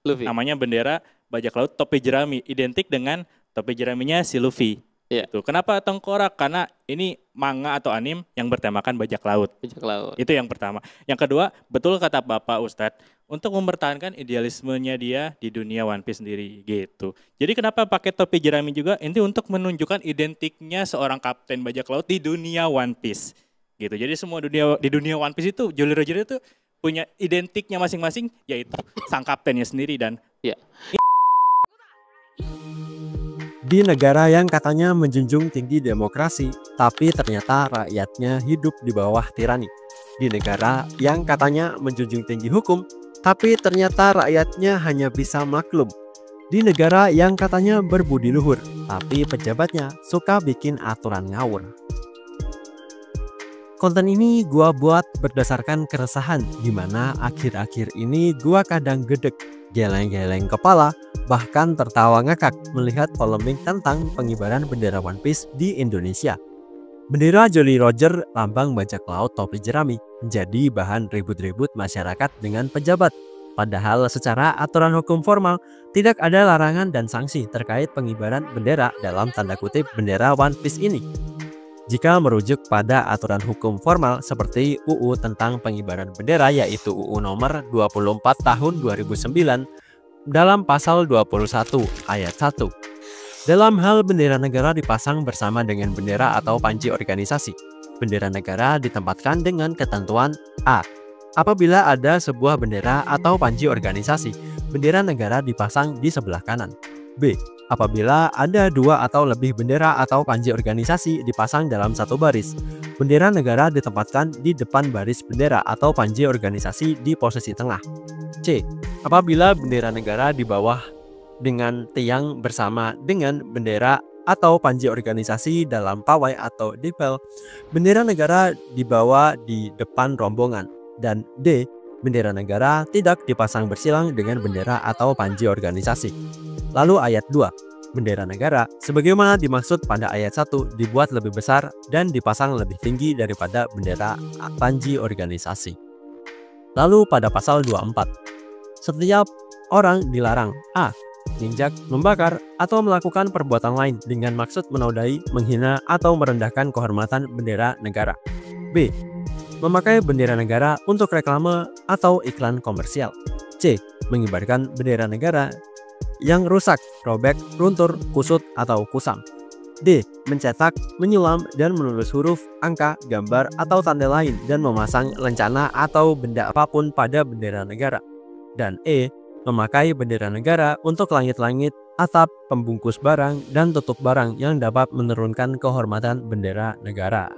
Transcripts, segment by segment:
Luffy. Namanya bendera bajak laut topi jerami, identik dengan topi jeraminya si Luffy. Iya. Tuh. Kenapa tengkorak? Karena ini manga atau anime yang bertemakan bajak laut. Bajak laut. Itu yang pertama. Yang kedua, betul kata Bapak Ustadz, untuk mempertahankan idealismenya dia di dunia One Piece sendiri gitu. Jadi kenapa pakai topi jerami juga? Ini untuk menunjukkan identiknya seorang kapten bajak laut di dunia One Piece. Gitu. Jadi semua di dunia One Piece itu Jolly Roger itu punya identiknya masing-masing, yaitu sang kaptennya sendiri dan Iya. Di negara yang katanya menjunjung tinggi demokrasi, tapi ternyata rakyatnya hidup di bawah tirani. Di negara yang katanya menjunjung tinggi hukum, tapi ternyata rakyatnya hanya bisa maklum. Di negara yang katanya berbudi luhur, tapi pejabatnya suka bikin aturan ngawur. Konten ini gua buat berdasarkan keresahan, di mana akhir-akhir ini gua kadang gedek, geleng-geleng kepala, bahkan tertawa ngakak melihat polemik tentang pengibaran bendera One Piece di Indonesia. Bendera Jolly Roger lambang bajak laut topi jerami menjadi bahan ribut-ribut masyarakat dengan pejabat. Padahal secara aturan hukum formal tidak ada larangan dan sanksi terkait pengibaran bendera dalam tanda kutip bendera One Piece ini. Jika merujuk pada aturan hukum formal seperti UU tentang pengibaran bendera yaitu UU nomor 24 tahun 2009 dalam pasal 21 ayat 1. Dalam hal bendera negara dipasang bersama dengan bendera atau panji organisasi, bendera negara ditempatkan dengan ketentuan A. Apabila ada sebuah bendera atau panji organisasi, bendera negara dipasang di sebelah kanan. B. Apabila ada dua atau lebih bendera atau panji organisasi dipasang dalam satu baris, bendera negara ditempatkan di depan baris bendera atau panji organisasi di posisi tengah. C. Apabila bendera negara di bawah dengan tiang bersama dengan bendera atau panji organisasi dalam pawai atau dipel, bendera negara dibawa di depan rombongan. Dan D. Bendera negara tidak dipasang bersilang dengan bendera atau panji organisasi. Lalu ayat 2. Bendera negara sebagaimana dimaksud pada ayat 1 dibuat lebih besar dan dipasang lebih tinggi daripada bendera panji organisasi. Lalu pada pasal 24. Setiap orang dilarang A. Menginjak, membakar, atau melakukan perbuatan lain dengan maksud menodai, menghina, atau merendahkan kehormatan bendera negara. B. Memakai bendera negara untuk reklame atau iklan komersial. C. Mengibarkan bendera negara yang rusak, robek, runtur, kusut, atau kusam. D. Mencetak, menyulam, dan menulis huruf, angka, gambar, atau tanda lain dan memasang lencana atau benda apapun pada bendera negara. Dan E. Memakai bendera negara untuk langit-langit, atap, pembungkus barang, dan tutup barang yang dapat menurunkan kehormatan bendera negara.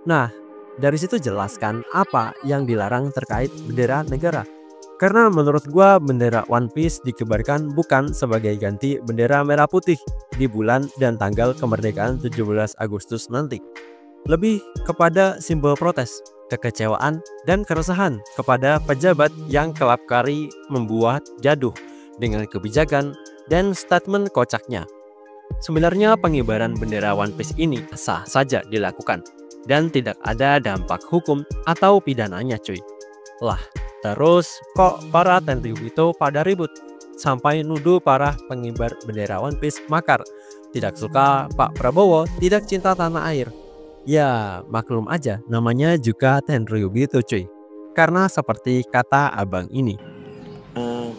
Nah, dari situ jelaskan apa yang dilarang terkait bendera negara. Karena menurut gua bendera One Piece dikibarkan bukan sebagai ganti bendera merah putih di bulan dan tanggal kemerdekaan 17 Agustus nanti. Lebih kepada simbol protes, kekecewaan, dan keresahan kepada pejabat yang kelap kali membuat gaduh dengan kebijakan dan statement kocaknya. Sebenarnya pengibaran bendera One Piece ini sah saja dilakukan dan tidak ada dampak hukum atau pidananya cuy. Lah, terus kok para Tenryubito pada ribut sampai nuduh para pengibar bendera One Piece makar, tidak suka Pak Prabowo, tidak cinta tanah air. Ya maklum aja, namanya juga Tenryubito cuy. Karena seperti kata abang ini,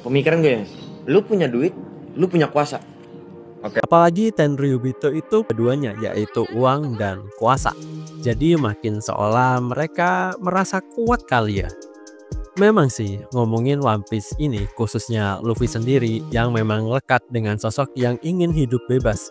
pemikiran gue ya, lu punya duit, lu punya kuasa. apalagi Tenryubito itu keduanya yaitu uang dan kuasa. Jadi makin seolah mereka merasa kuat kali ya. Memang sih ngomongin One Piece ini khususnya Luffy sendiri yang memang lekat dengan sosok yang ingin hidup bebas,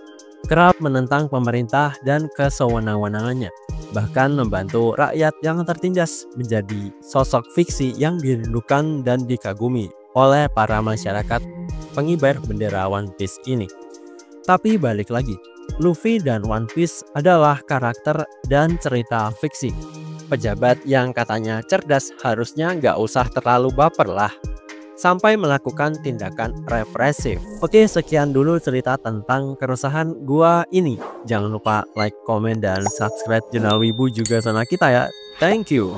kerap menentang pemerintah dan kesewenang-wenangannya, bahkan membantu rakyat yang tertindas, menjadi sosok fiksi yang dirindukan dan dikagumi oleh para masyarakat pengibar bendera One Piece ini. Tapi balik lagi, Luffy dan One Piece adalah karakter dan cerita fiksi. Pejabat yang katanya cerdas harusnya nggak usah terlalu baper lah sampai melakukan tindakan represif. Oke, sekian dulu cerita tentang keresahan gua ini. Jangan lupa like, komen, dan subscribe channel Wibu juga sana kita ya. Thank you.